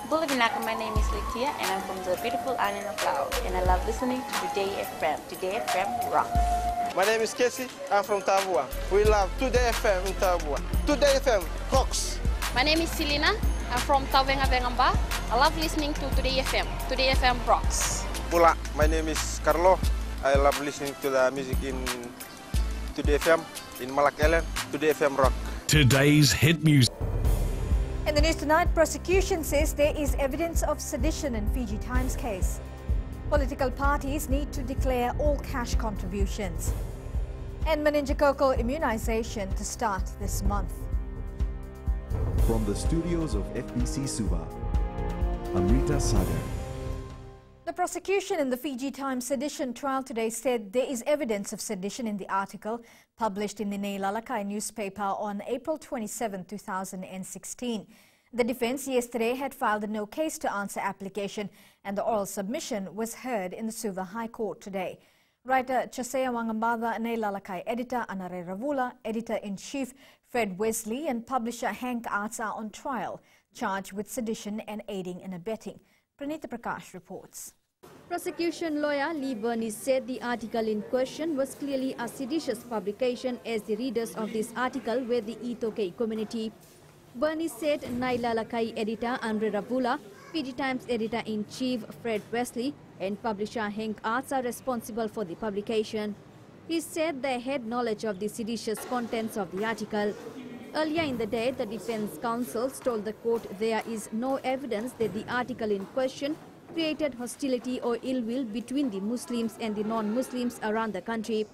Bulabinaka, my name is Litia and I'm from the beautiful island of Laos and I love listening to Today FM. Today FM rock. My name is Casey, I'm from Tabua. We love Today FM in Tabua. Today FM rocks. My name is Selena, I'm from Tavenga Vengamba. I love listening to Today FM. Today FM rocks. Pula, my name is Carlo. I love listening to the music in Today FM, in Malak Island. Today FM rock. Today's hit music. In the news tonight, prosecution says there is evidence of sedition in Fiji Times case. Political parties need to declare all cash contributions. And meningococcal immunization to start this month. From the studios of FBC Suva, Amrita Sagar. The prosecution in the Fiji Times sedition trial today said there is evidence of sedition in the article published in the Nei Lalakai newspaper on April 27, 2016. The defence yesterday had filed a no case to answer application and the oral submission was heard in the Suva High Court today. Writer Chasea Wangambada, Nei Lalakai editor Anare Ravula, editor-in-chief Fred Wesley and publisher Hank Arts are on trial, charged with sedition and aiding and abetting. Pranita Prakash reports. Prosecution lawyer Lee Bernice said the article in question was clearly a seditious publication as the readers of this article were the Itoke community. Bernice said Nei Lalakai editor Andre Ravula, Fiji Times editor-in-chief Fred Wesley and publisher Hank Arts are responsible for the publication. He said they had knowledge of the seditious contents of the article. Earlier in the day, the defense counsel told the court there is no evidence that the article in question created hostility or ill will between the Muslims and the non-Muslims around the country.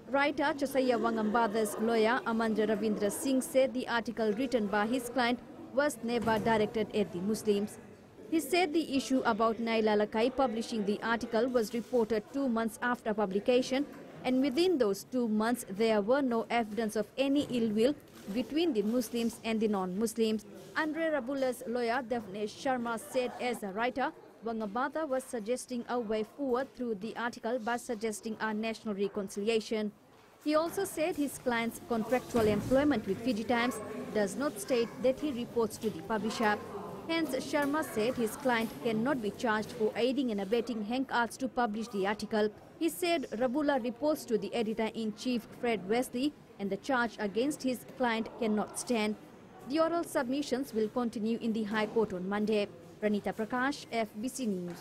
Writer Chasaya Wangambada's lawyer Amandra Ravindra Singh said the article written by his client was never directed at the Muslims. He said the issue about Nei Lalakai publishing the article was reported 2 months after publication, and within those 2 months there were no evidence of any ill will between the Muslims and the non-Muslims. Andre Ravula's lawyer Devnesh Sharma said as a writer, Wangambada was suggesting a way forward through the article by suggesting a national reconciliation. He also said his client's contractual employment with Fiji Times does not state that he reports to the publisher. Hence, Sharma said his client cannot be charged for aiding and abetting Hank Arts to publish the article. He said Ravula reports to the editor-in-chief Fred Wesley and the charge against his client cannot stand. The oral submissions will continue in the High Court on Monday. Pranita Prakash, FBC News.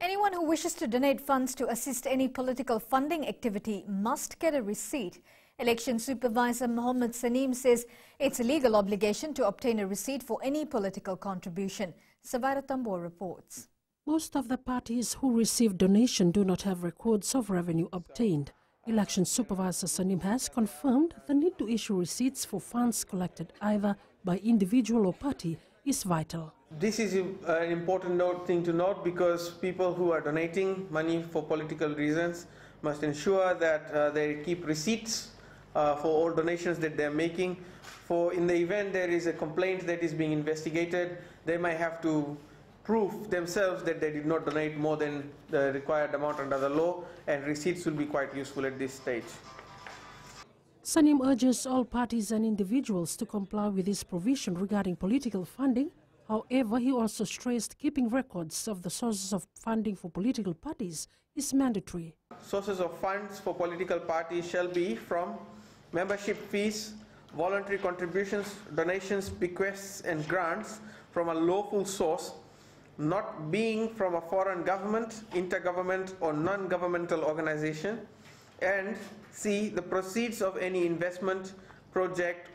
Anyone who wishes to donate funds to assist any political funding activity must get a receipt. Election Supervisor Mohammed Saneem says it's a legal obligation to obtain a receipt for any political contribution. Savaira Tambor reports. Most of the parties who receive donation do not have records of revenue obtained. Election Supervisor Saneem has confirmed the need to issue receipts for funds collected either by individual or party is vital. This is an important thing to note because people who are donating money for political reasons must ensure that they keep receipts for all donations that they are making. For in the event there is a complaint that is being investigated, they might have to prove themselves that they did not donate more than the required amount under the law, and receipts will be quite useful at this stage. Saneem urges all parties and individuals to comply with this provision regarding political funding. However, he also stressed keeping records of the sources of funding for political parties is mandatory. Sources of funds for political parties shall be from membership fees, voluntary contributions, donations, bequests and grants from a lawful source, not being from a foreign government, intergovernment or non-governmental organization, and C, the proceeds of any investment, project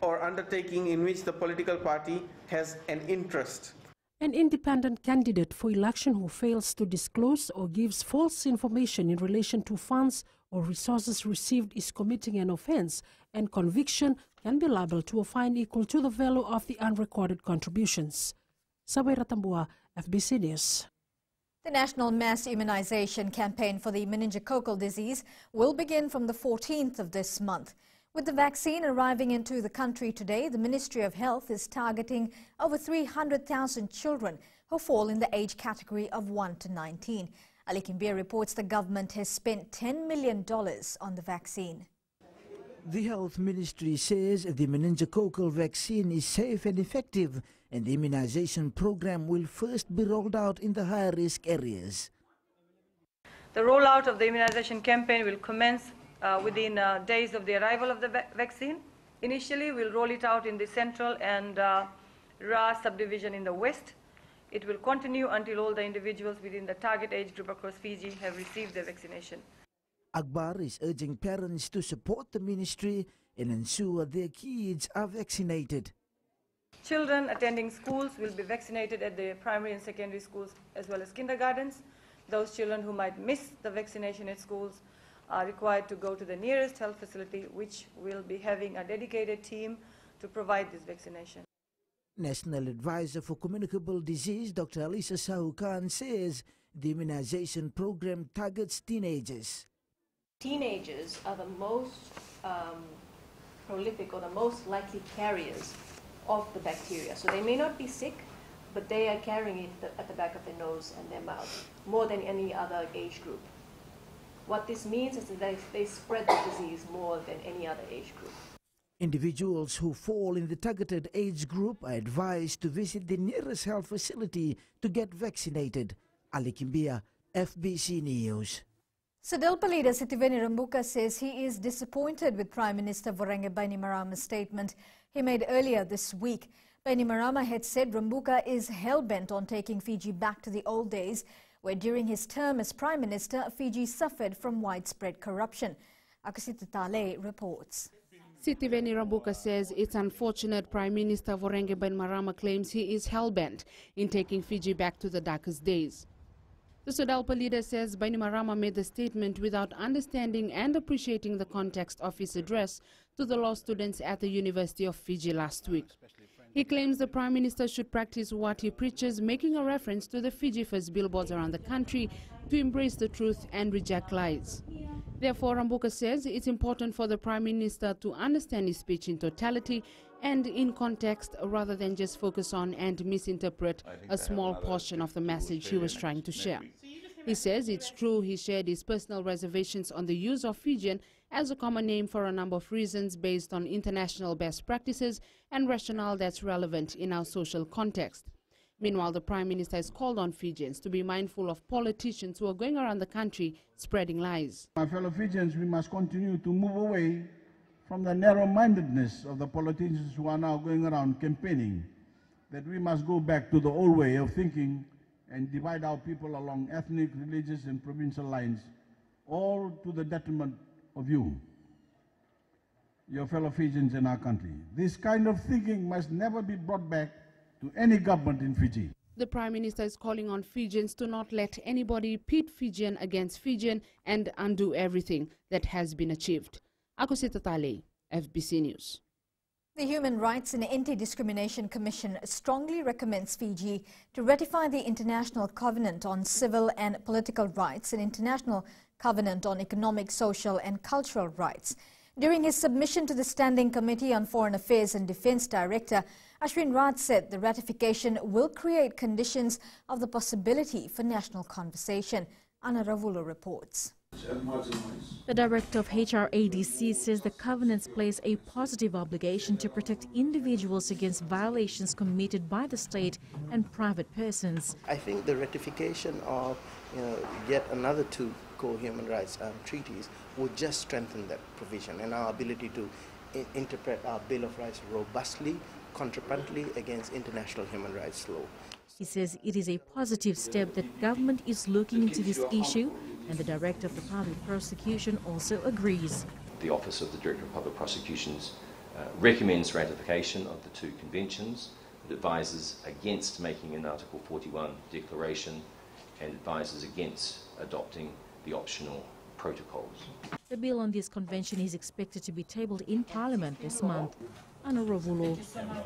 or undertaking in which the political party has an interest. An independent candidate for election who fails to disclose or gives false information in relation to funds or resources received is committing an offense, and conviction can be liable to a fine equal to the value of the unrecorded contributions. Sawaira Tambua, FBC News. The National Mass Immunization Campaign for the meningococcal disease will begin from the 14th of this month. With the vaccine arriving into the country today, the Ministry of Health is targeting over 300,000 children who fall in the age category of 1 to 19. Ali Kimbir reports the government has spent $10 million on the vaccine. The Health Ministry says the meningococcal vaccine is safe and effective, and the immunization program will first be rolled out in the high-risk areas. The rollout of the immunization campaign will commence within days of the arrival of the vaccine. Initially, we'll roll it out in the central and Ra subdivision in the west. It will continue until all the individuals within the target age group across Fiji have received their vaccination. Akbar is urging parents to support the ministry and ensure their kids are vaccinated. Children attending schools will be vaccinated at the primary and secondary schools as well as kindergartens. Those children who might miss the vaccination at schools are required to go to the nearest health facility, which will be having a dedicated team to provide this vaccination. National Advisor for Communicable Disease, Dr. Alisa Sahu Khan, says the immunization program targets teenagers. Teenagers are the most prolific or the most likely carriers of the bacteria. So they may not be sick, but they are carrying it at the back of their nose and their mouth more than any other age group. What this means is that they spread the disease more than any other age group. Individuals who fall in the targeted age group are advised to visit the nearest health facility to get vaccinated. Ali Kimbia, FBC News. SEDELPA leader Sitiveni Rambuka says he is disappointed with Prime Minister Voreqe Bainimarama's statement he made earlier this week. Bainimarama had said Rambuka is hell-bent on taking Fiji back to the old days, where during his term as Prime Minister, Fiji suffered from widespread corruption. Akasita Tale reports. Sitiveni Rambuka says it's unfortunate Prime Minister Voreqe Bainimarama claims he is hell-bent in taking Fiji back to the darkest days. The SEDELPA leader says Bainimarama made the statement without understanding and appreciating the context of his address to the law students at the University of Fiji last week. He claims the Prime Minister should practice what he preaches, making a reference to the Fiji First billboards around the country to embrace the truth and reject lies. Therefore, Rambuka says it's important for the Prime Minister to understand his speech in totality and in context rather than just focus on and misinterpret a small portion of the message he was trying to share. He says it's true he shared his personal reservations on the use of Fijian as a common name for a number of reasons based on international best practices and rationale that's relevant in our social context. Meanwhile, the Prime Minister has called on Fijians to be mindful of politicians who are going around the country spreading lies. My fellow Fijians, we must continue to move away from the narrow-mindedness of the politicians who are now going around campaigning, that we must go back to the old way of thinking and divide our people along ethnic, religious and provincial lines, all to the detriment of you, your fellow Fijians in our country. This kind of thinking must never be brought back to any government in Fiji. The Prime Minister is calling on Fijians to not let anybody pit Fijian against Fijian and undo everything that has been achieved. Akosita Tale, FBC News. The Human Rights and Anti-Discrimination Commission strongly recommends Fiji to ratify the International Covenant on Civil and Political Rights and International Covenant on Economic, Social and Cultural Rights. During his submission to the Standing Committee on Foreign Affairs and Defence Director, Ashwin Raj said the ratification will create conditions of the possibility for national conversation. Anna Ravulu reports. The director of HRADC says the covenants place a positive obligation to protect individuals against violations committed by the state and private persons. I think the ratification of yet another two core human rights treaties would just strengthen that provision and our ability to interpret our Bill of Rights robustly, contrapuntly against international human rights law. He says it is a positive step that government is looking into this issue, and the Director of the Public Prosecution also agrees. The Office of the Director of Public Prosecutions recommends ratification of the two conventions. It advises against making an Article 41 declaration and advises against adopting the optional protocols. The bill on this convention is expected to be tabled in Parliament this month. Anna Rovulo,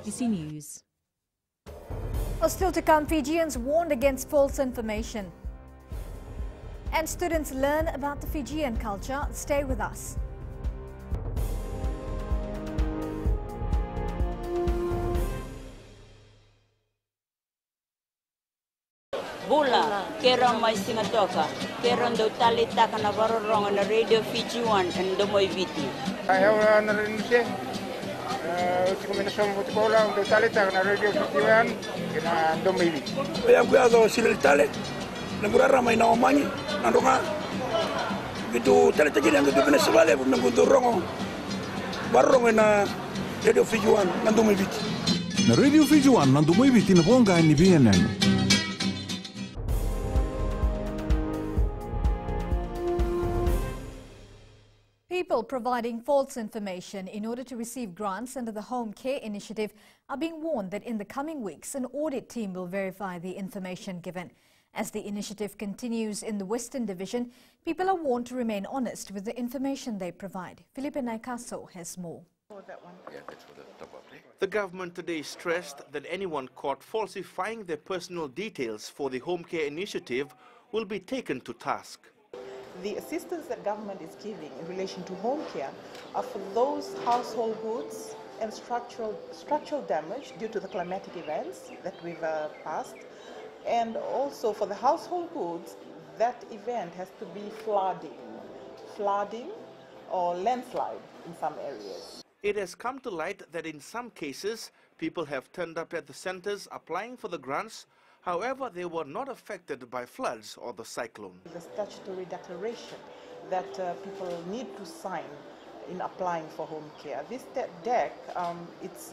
FBC News. Well, still to come, Fijians warned against false information. And students learn about the Fijian culture. Stay with us. Bula, Keron Mai Singatoka, Keron do Talitaka Navarro on the Radio Fiji 1 and Domoy Viti. I have an Rense, Commission with Cola on the Talitaka na Radio Fiji 1 and Domoy Viti. We have got those Silitale, Nagura Mai Naomani, Nandoka, Vitu Talitaki and the Venezuela, Nagudo Barro na Radio Fiji 1 and Domoy Viti. Na Radio Fiji 1 and Domoy Viti na Bonga ni BNN. People providing false information in order to receive grants under the Home Care Initiative are being warned that in the coming weeks, an audit team will verify the information given. As the initiative continues in the Western Division, people are warned to remain honest with the information they provide. Felipe Naikaso has more. The government today stressed that anyone caught falsifying their personal details for the Home Care Initiative will be taken to task. The assistance that government is giving in relation to home care are for those household goods and structural damage due to the climatic events that we've passed. And also for the household goods, that event has to be flooding or landslide in some areas. It has come to light that in some cases, people have turned up at the centers applying for the grants. However, they were not affected by floods or the cyclone. The statutory declaration that people need to sign in applying for home care. This DEC, it's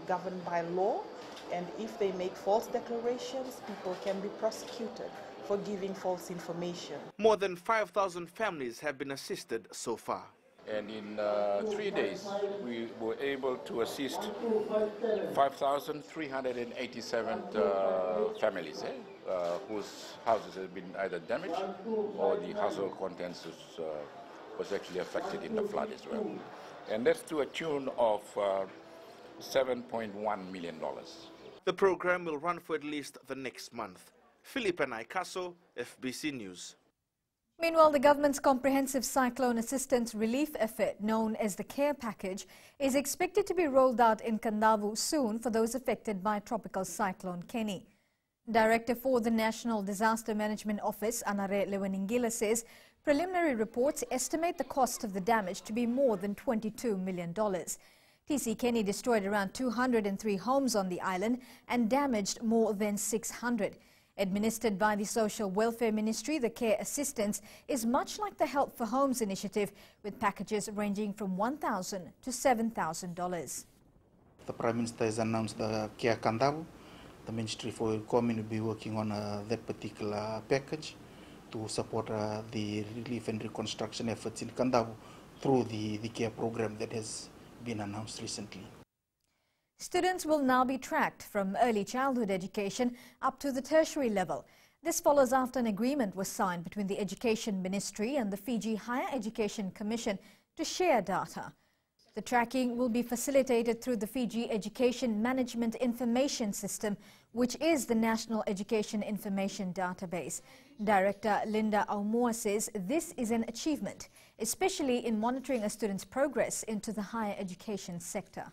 governed by law, and if they make false declarations, people can be prosecuted for giving false information. More than 5,000 families have been assisted so far. And in 3 days, we were able to assist 5,387 families whose houses have been either damaged or the household contents was actually affected in the flood as well. And that's to a tune of $7.1 million. The program will run for at least the next month. Felipe Naikaso, FBC News. Meanwhile, the government's comprehensive cyclone assistance relief effort, known as the CARE Package, is expected to be rolled out in Kadavu soon for those affected by Tropical Cyclone Kenny. Director for the National Disaster Management Office, Anare Leweningila, says preliminary reports estimate the cost of the damage to be more than $22 million. TC Kenny destroyed around 203 homes on the island and damaged more than 600. Administered by the Social Welfare Ministry, the CARE assistance is much like the Help for Homes initiative, with packages ranging from $1,000 to $7,000. The Prime Minister has announced the CARE Kadavu. The Ministry for Economy will be working on that particular package to support the relief and reconstruction efforts in Kadavu through the CARE program that has been announced recently. Students will now be tracked from early childhood education up to the tertiary level. This follows after an agreement was signed between the Education Ministry and the Fiji Higher Education Commission to share data. The tracking will be facilitated through the Fiji Education Management Information System, which is the National Education Information Database. Director Linda Aumua says this is an achievement, especially in monitoring a student's progress into the higher education sector.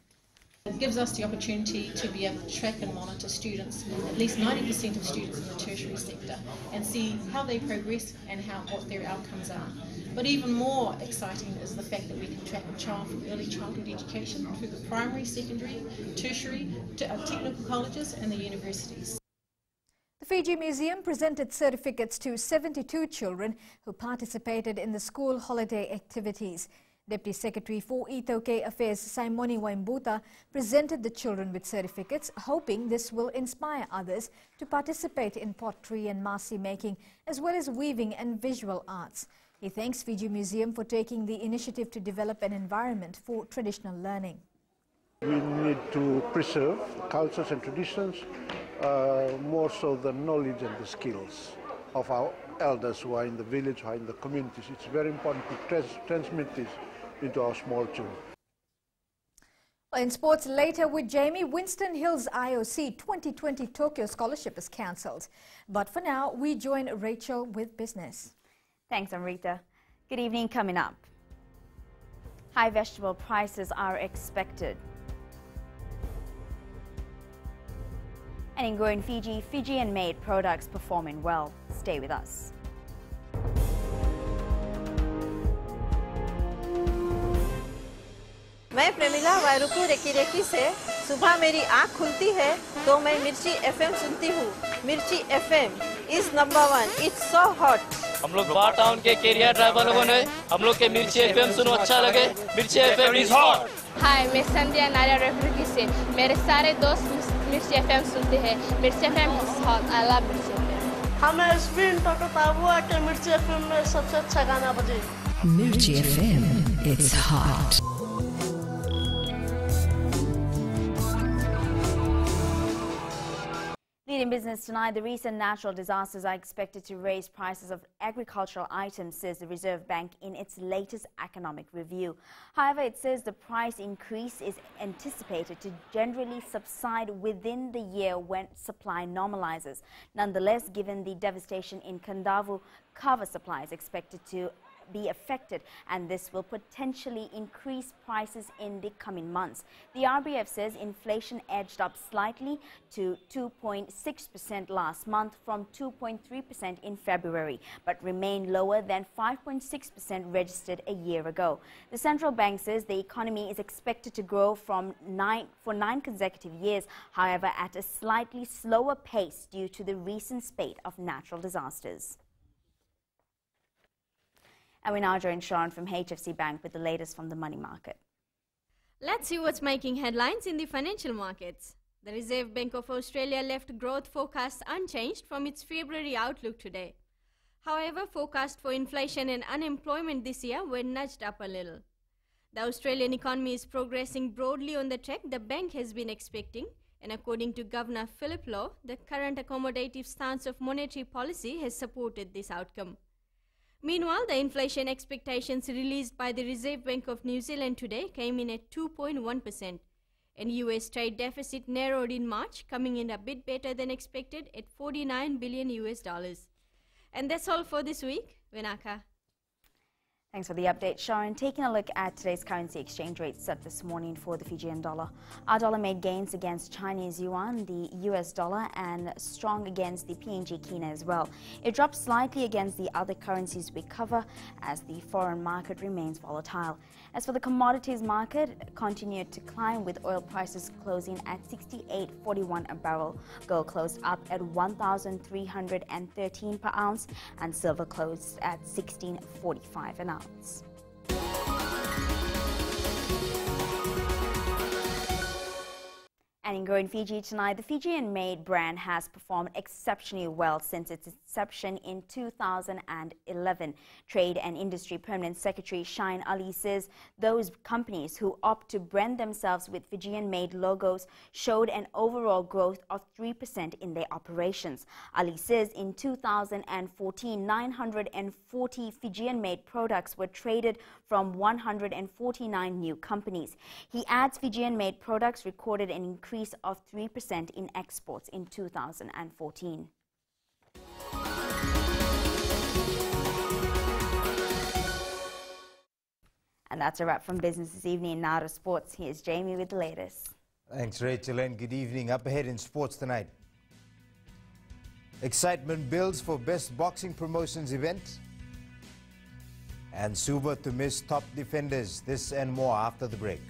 It gives us the opportunity to be able to track and monitor students, at least 90% of students in the tertiary sector, and see how they progress and what their outcomes are. But even more exciting is the fact that we can track a child from early childhood education through the primary, secondary, tertiary, technical colleges and the universities. The Fiji Museum presented certificates to 72 children who participated in the school holiday activities. Deputy Secretary for Itoke Affairs Simoni Waimbuta presented the children with certificates, hoping this will inspire others to participate in pottery and masi making, as well as weaving and visual arts. He thanks Fiji Museum for taking the initiative to develop an environment for traditional learning. We need to preserve cultures and traditions, more so the knowledge and the skills of our elders who are in the village, who are in the communities. It's very important to transmit this into our small children. Well, in sports later with Jamie, Winston Hill's IOC 2020 Tokyo Scholarship is cancelled. But for now, we join Rachel with business. Thanks, Amrita. Good evening. Coming up, high vegetable prices are expected. And in growing Fiji, Fijian-made products performing well. Stay with us. मैं Premila वायरुकू recce recce से सुबह मेरी आँख खुलती है तो मैं मिर्ची एफएम सुनती हूँ। मिर्ची FM is number 1। It's so hot. हम लोग बार टाउन के कैरियर ड्राइवर लोगों ने हम लोग के मिर्ची एफएम सुनो अच्छा लगे। मिर्ची एफएम इज हॉट। हाय, मैं संध्या नारिया रेफरी से मेरे सारे दोस्त मिर्ची एफएम सुनते हैं। मिर्ची FM is hot. I love मिर्ची एफएम। हमें स्पिन टोटो ताबुआ के मिर्ची एफएम में सबसे अच्छा गाना बजे। मिर्ची FM it's hot. Leading business tonight, the recent natural disasters are expected to raise prices of agricultural items, says the Reserve Bank in its latest economic review. However, it says the price increase is anticipated to generally subside within the year when supply normalizes. Nonetheless, given the devastation in Kandavu, cover supply is expected to be affected, and this will potentially increase prices in the coming months. The RBF says inflation edged up slightly to 2.6% last month from 2.3% in February, but remained lower than 5.6% registered a year ago. The central bank says the economy is expected to grow for 9 consecutive years, however at a slightly slower pace due to the recent spate of natural disasters. And we now join Sharon from HFC Bank with the latest from the money market. Let's see what's making headlines in the financial markets. The Reserve Bank of Australia left growth forecasts unchanged from its February outlook today. However, forecasts for inflation and unemployment this year were nudged up a little. The Australian economy is progressing broadly on the track the bank has been expecting, and according to Governor Philip Lowe, the current accommodative stance of monetary policy has supported this outcome. Meanwhile, the inflation expectations released by the Reserve Bank of New Zealand today came in at 2.1%, and US trade deficit narrowed in March, coming in a bit better than expected at $49 billion. And that's all for this week. Vinaka. Thanks for the update, Sharon. Taking a look at today's currency exchange rates set this morning for the Fijian dollar. Our dollar made gains against Chinese yuan, the US dollar, and strong against the PNG kina as well. It dropped slightly against the other currencies we cover as the foreign market remains volatile. As for the commodities market, it continued to climb with oil prices closing at $68.41 a barrel. Gold closed up at $1,313 per ounce, and silver closed at $16.45 an ounce. And in growing Fiji tonight, the Fijian-made brand has performed exceptionally well since its inception in 2011. Trade and Industry Permanent Secretary Shine Ali says those companies who opt to brand themselves with Fijian-made logos showed an overall growth of 3% in their operations. Ali says in 2014, 940 Fijian-made products were traded from 149 new companies. He adds Fijian-made products recorded an increase of 3% in exports in 2014. And that's a wrap from business this evening. Now to sports. Here's Jamie with the latest. Thanks, Rachel, and good evening. Up ahead in sports tonight. Excitement builds for Best Boxing Promotions event. And Suva to miss top defenders. This and more after the break.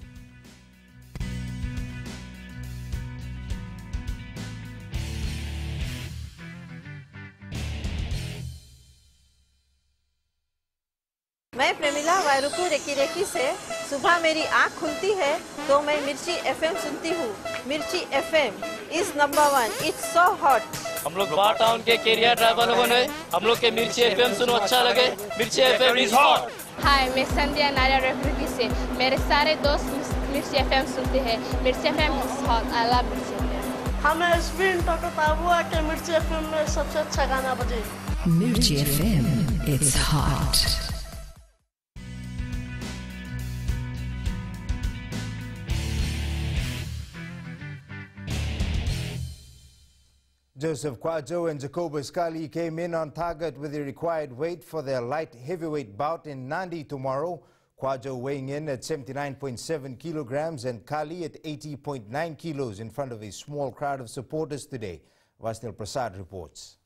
मैं Premila वायरुकू recce recce से सुबह मेरी आँख खुलती है तो मैं मिर्ची एफएम सुनती हूँ। मिर्ची FM is number 1। It's so hot. हम लोग बार टाउन के कैरियर ड्राइवर लोगों ने हम लोग के मिर्ची एफएम सुनो अच्छा लगे। मिर्ची एफएम इज हॉट। हाय, मैं संध्या नारिया रेफरी से मेरे सारे दोस्त मिर्ची एफएम सुनते हैं। मिर्ची FM is hot. I love मिर्ची एफएम। हमें स्पिन टोटो ताबुआ के मिर्ची एफएम में सबसे अच्छा गाना बजे। मिर्ची FM it's hot. Joseph Kwajo and Jacobus Kali came in on target with the required weight for their light heavyweight bout in Nandi tomorrow. Kwajo weighing in at 79.7 kilograms and Kali at 80.9 kilos in front of a small crowd of supporters today. Vasnil Prasad reports.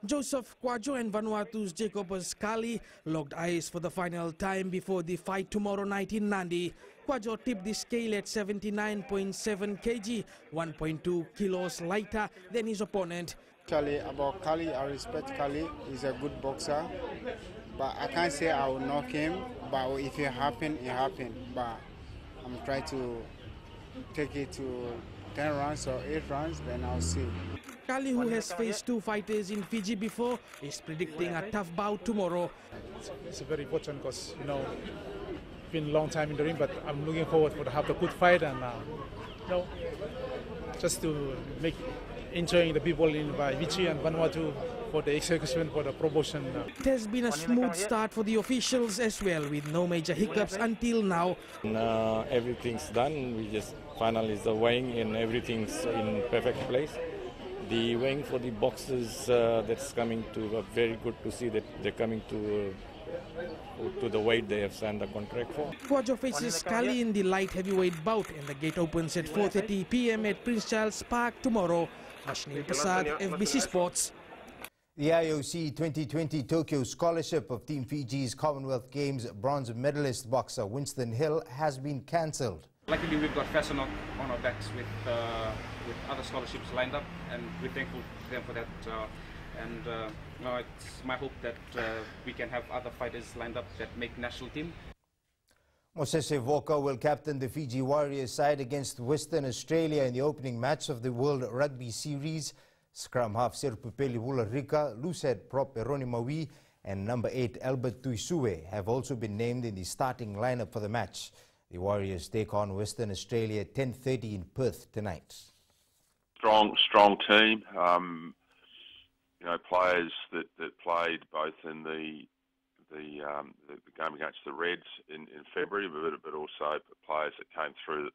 Joseph Kwajo and Vanuatu's Jacobus Kali locked eyes for the final time before the fight tomorrow night in Nandi. Kwajo tipped the scale at 79.7 kg, 1.2 kilos lighter than his opponent. Actually, about Kali, I respect Kali. He's a good boxer. But I can't say I will knock him. But if it happens, it happens. But I'm trying to take it to 10 rounds or 8 rounds, then I'll see. Kali, who has faced 2 fighters in Fiji before, is predicting a tough bout tomorrow. It's very important because, you know, it's been a long time in the ring, but I'm looking forward to have a good fight and, you know, just to make enjoying the people in Fiji and Vanuatu for the execution for the promotion. It has been a smooth start for the officials as well, with no major hiccups until now. Everything's done. We just finalize the weighing and everything's in perfect place. The weighing for the boxers that's coming to very good to see that they're coming to the weight they have signed the contract for. Kwajo faces Kali in the light heavyweight bout, and the gate opens at 4:30 p.m. at Prince Charles Park tomorrow. Vasnil Prasad, FBC Sports. The IOC 2020 Tokyo Scholarship of Team Fiji's Commonwealth Games bronze medalist boxer Winston Hill has been cancelled. Luckily, we've got Fashion on our backs with other scholarships lined up, and we're thankful to them for that. It's my hope that we can have other fighters lined up that make national team. Mosese Voka will captain the Fiji Warriors side against Western Australia in the opening match of the World Rugby Series. Scrum half Serpupeli Wularika, loosehead prop Eroni Maui and number 8 Albert Tuisue have also been named in the starting lineup for the match. The Warriors take on Western Australia at 10:30 in Perth tonight. Strong team. You know, players that played both in the game against the Reds in February, but also players that came through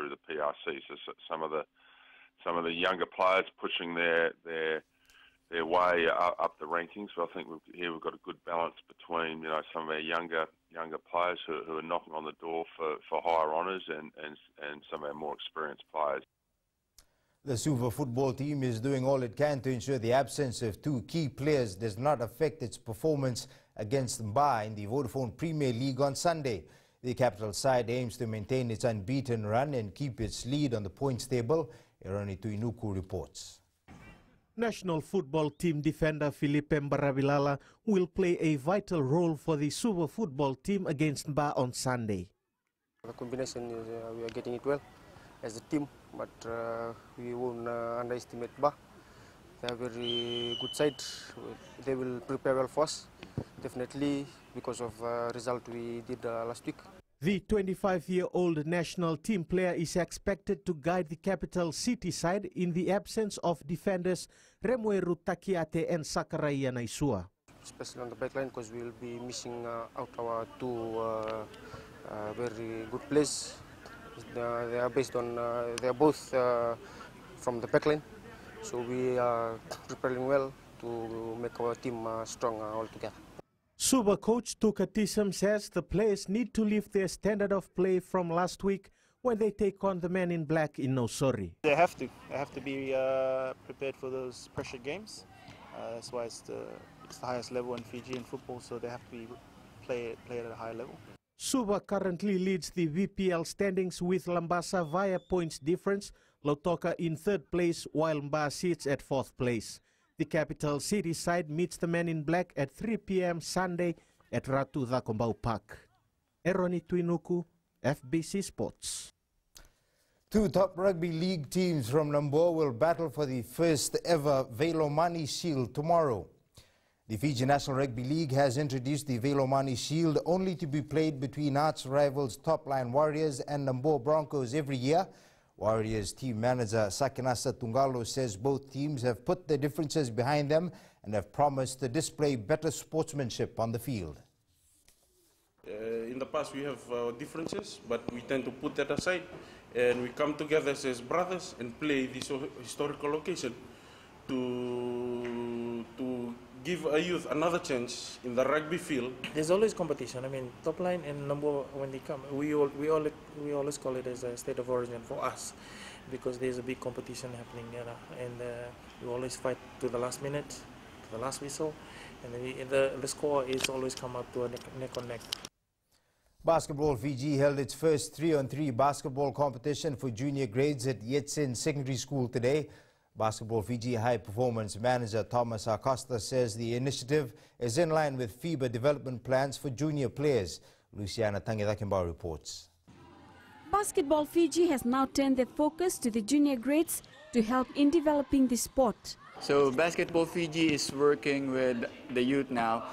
the PRC. So some of the younger players pushing their way up the rankings. But I think we've got a good balance between, you know, some of our younger players who are knocking on the door for higher honours and some of our more experienced players. The Suva football team is doing all it can to ensure the absence of 2 key players does not affect its performance against Mba in the Vodafone Premier League on Sunday. The capital side aims to maintain its unbeaten run and keep its lead on the points table. Eroni Tuinuku reports. National football team defender Filipe Mbarabilala will play a vital role for the Suva football team against Mba on Sunday. The combination is we are getting it well as a team, but we won't underestimate Mba. They are very good side. They will prepare well for us, definitely, because of result we did last week. The 25-year-old national team player is expected to guide the capital city side in the absence of defenders Remueru Takiate and Sakaraya Naisua. Especially on the back line, because we will be missing out our 2 very good players. They are based on, they are both from the back line, so we are preparing well to make our team strong altogether. Suva coach Tuka Tisam says the players need to lift their standard of play from last week when they take on the men in black in Nosori. They have to be prepared for those pressure games. That's why it's the highest level in Fijian football, so they have to be play at a high level. Suva currently leads the VPL standings with Lambasa via points difference, Lautoka in 3rd place while Mba sits at 4th place. The capital city side meets the men in black at 3 p.m. Sunday at Ratu Thakombau Park. Eroni Tuinuku, FBC Sports. 2 top rugby league teams from Nambour will battle for the first ever Velomani Shield tomorrow. The Fiji National Rugby League has introduced the Velomani Shield only to be played between arch rivals Top Line Warriors and Nambour Broncos every year. Warriors team manager Sakinasa Tungalo says both teams have put their differences behind them and have promised to display better sportsmanship on the field. In the past we have differences, but we tend to put that aside and we come together as brothers and play this historical occasion to give a youth another chance in the rugby field. There's always competition. I mean, top line and number when they come, we always call it as a state of origin for us, because there's a big competition happening, and we always fight to the last minute, to the last whistle, and the score is always come up to a neck on neck. Basketball Fiji held its first 3-on-3 basketball competition for junior grades at Yetsin Secondary School today. Basketball Fiji High Performance Manager Thomas Acosta says the initiative is in line with FIBA development plans for junior players. Luciana Tangidakimbao reports. Basketball Fiji has now turned their focus to the junior grades to help in developing the sport. So Basketball Fiji is working with the youth now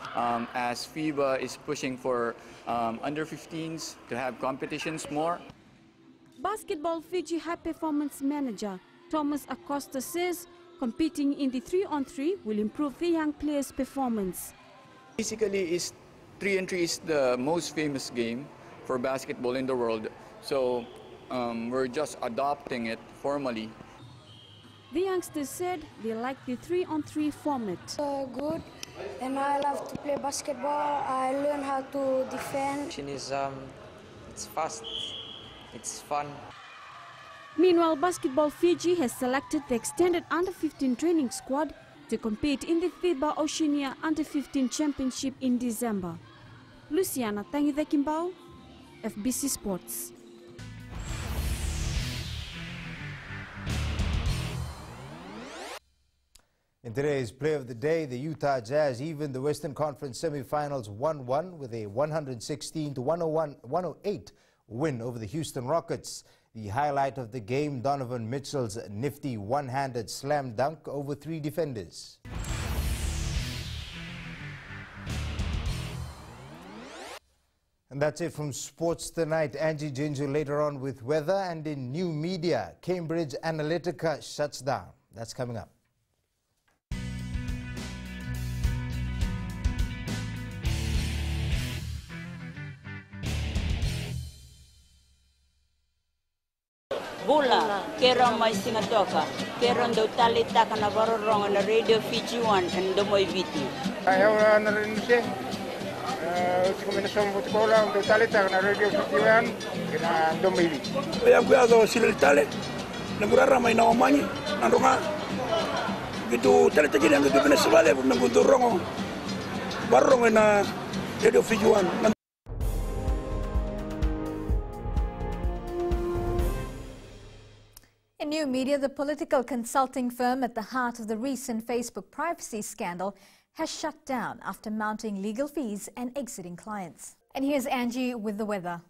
as FIBA is pushing for under 15s to have competitions more. Basketball Fiji High Performance Manager Thomas Acosta says competing in the 3-on-3 will improve the young players' performance. Basically, 3-on-3 is the most famous game for basketball in the world, so we're just adopting it formally. The youngsters said they like the 3-on-3 format. Good, and I love to play basketball. I learn how to defend. It's fast, it's fun. Meanwhile, Basketball Fiji has selected the extended under-15 training squad to compete in the FIBA Oceania Under-15 Championship in December. Luciana Tangidakimbao, FBC Sports. In today's Play of the Day, the Utah Jazz evened the Western Conference semifinals 1-1 with a 116-108 win over the Houston Rockets. The highlight of the game, Donovan Mitchell's nifty one-handed slam dunk over 3 defenders. And that's it from sports tonight. Angie Ginger later on with weather, and in new media, Cambridge Analytica shuts down. That's coming up. Bula, kera mai singatoka, kera ndo talita kana barorong na Radio Fiji 1 and ndo moi viti. Ayaw na rin siya. Usi kombinasyon mo tikola ndo talita kana Radio Fiji 1 kina ndo moi viti. Ayaw ko yazo silitale, nagurara may naomanyi, nandunga. Gitu talita gini ang gitu pinasibale, nagudurong barong na Radio Fiji 1. In new media, the political consulting firm at the heart of the recent Facebook privacy scandal has shut down after mounting legal fees and exiting clients. And here's Angie with the weather.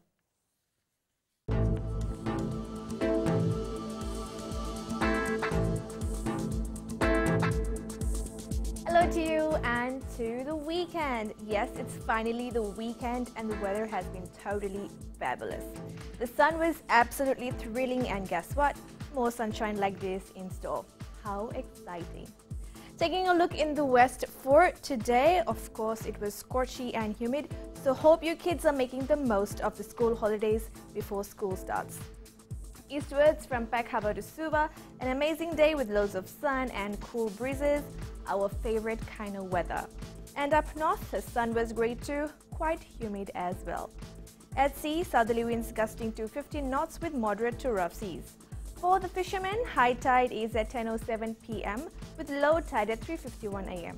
Hello to you and to the weekend. Yes, it's finally the weekend and the weather has been totally fabulous. The sun was absolutely thrilling, and guess what? More sunshine like this in store. How exciting. Taking a look in the west for today, of course it was scorchy and humid, so hope your kids are making the most of the school holidays before school starts. Eastwards from Peck Harbour to Suva, an amazing day with loads of sun and cool breezes, our favorite kind of weather. And up north, the sun was great too, quite humid as well. At sea, southerly winds gusting to 15 knots with moderate to rough seas. For the fishermen, high tide is at 10:07 p.m. with low tide at 3:51 a.m.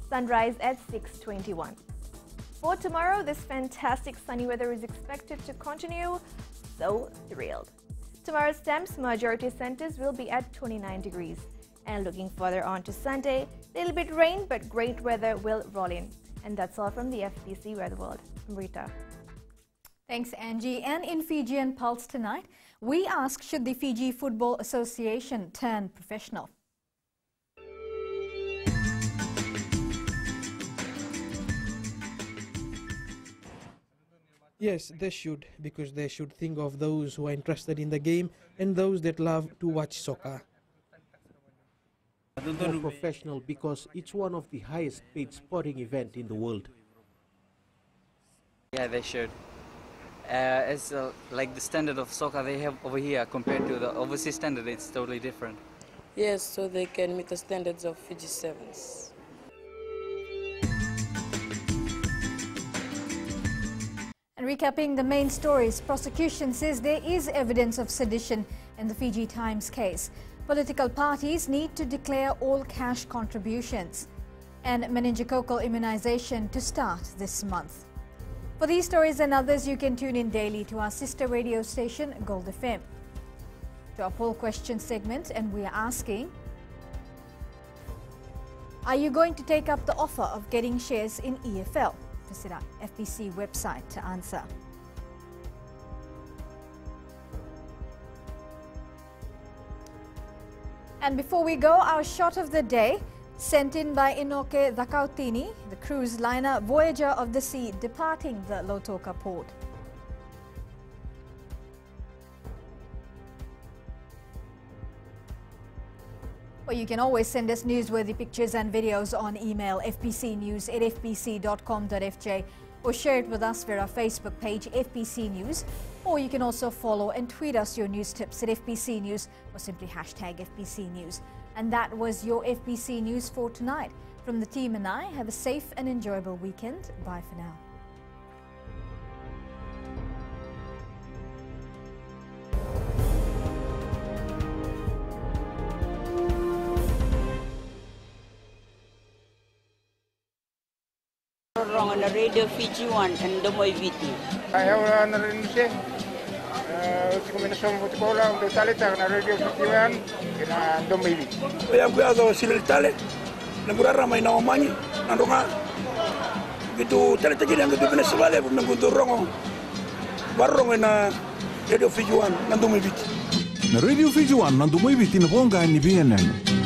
Sunrise at 6:21. For tomorrow, this fantastic sunny weather is expected to continue. So thrilled. Tomorrow's temps, majority centers will be at 29 degrees. And looking further on to Sunday, little bit rain, but great weather will roll in. And that's all from the FBC Weather World. I'm Rita. Thanks, Angie. And in Fijian Pulse tonight, we ask, should the Fiji Football Association turn professional? Yes, they should, because they should think of those who are interested in the game and those that love to watch soccer. More professional because it's one of the highest paid sporting event in the world. Yeah, they should. It's like the standard of soccer they have over here compared to the overseas standard, it's totally different. Yes, so they can meet the standards of Fiji Sevens. Recapping the main stories, prosecution says there is evidence of sedition in the Fiji Times case. Political parties need to declare all cash contributions. And meningococcal immunization to start this month. For these stories and others, you can tune in daily to our sister radio station, Gold FM. To our poll question segment, and we are asking, are you going to take up the offer of getting shares in EFL? Visit our FBC website to answer. And before we go, our shot of the day, sent in by Inoke Dhakautini, the cruise liner Voyager of the Sea departing the Lautoka port. Well, you can always send us newsworthy pictures and videos on email fbcnews@fbc.com.fj or share it with us via our Facebook page FBC News, or you can also follow and tweet us your news tips at FBC News or simply hashtag FBC News. And that was your FBC News for tonight. From the team and I, have a safe and enjoyable weekend. Bye for now. Wrong on the Radio Fiji 1 and Domoy Viti. Ayaw na rin siya. Si Kombinasyon Butikola, ang totalita na Radio Fiji 1, kina Domoy Viti. Kaya kuyazo sila tale, naguraramay na omanyi, nandunga. Gitu tale tajiri ang gitu Venezuela, nagudurong barong na Radio Fiji 1, nandumoy Viti. Na Radio Fiji 1, nandumoy Viti na ponga ni BNN.